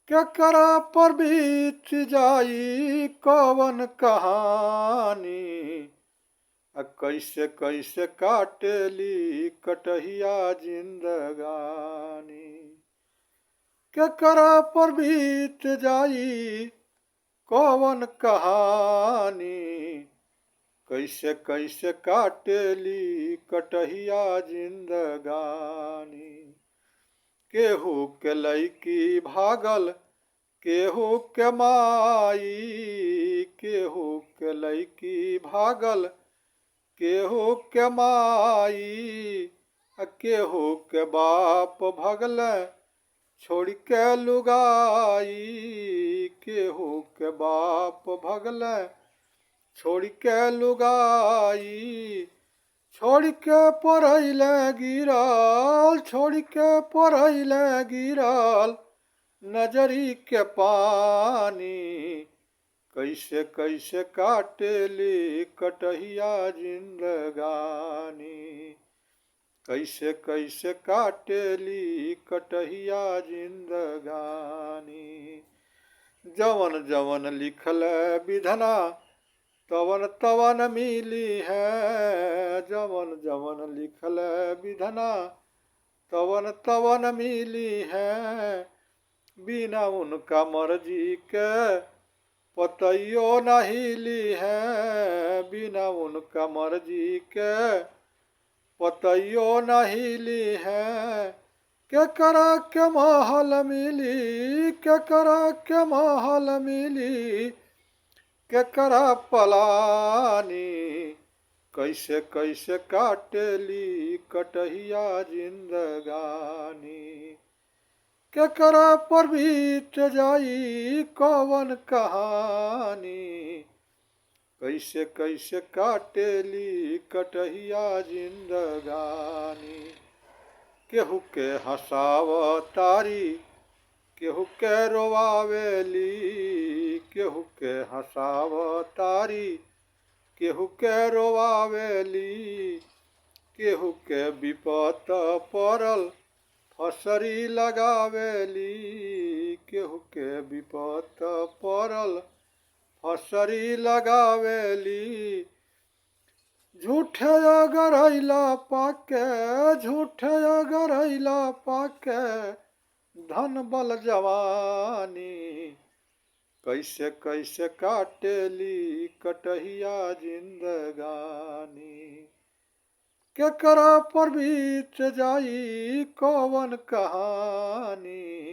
केकरा पर बीत जाई कवन कहानी। कैसे कैसे काटेली कटहिया जिंदगानी। केकरा पर बीत जाई कवन कहानी। कैसे कैसे काटेली कटहिया जिंदगानी। केहू के लईकी भागल केहू के माई। केहू के लईकी भागल केहू के माई। केहू के बाप भगल छोड़ के लुगाई। केहू के बाप भगल छोड़ के लुगाई। छोड़ के पढ़ैले गिरल छोड़ के पढ़ैले गिरल नजरी के पानी। कैसे कैसे काटेली कटहिया जिंदगानी। कैसे कैसे काटेली कटहिया जिंदगानी। जवन जवन लिखल विधना तवन तवन मिली है। जवन जवन लिखल विधना तवन तवन मिली है। बिना उनका मर्जी के पतइयो न हिली है। बिना उनका मर्जी के पतइयो न हिली है। केकरा के महल मिली केकरा के महल मिली केकरा पलानी। कैसे कैसे काटेली कटहिया जिंदगानी। केकरा पर बीत जाई कवन कहानी। कैसे कैसे काटेली कटहिया जिंदगानी। केहू के हंसावतारी केहू के रोवावेली। केहू के हंसावतारी केहू के रोवावेली। केहू के विपत पड़ल फसरी लगावेली। केहू के विपत पड़ल फसरी लगावेली। झूठे अगरैला पाके झूठे अगरैला पाके धन बल जवानी। कैसे कैसे काटेली कटहिया जिंदगानी। केकरा पर बीत जाई कवन कहानी।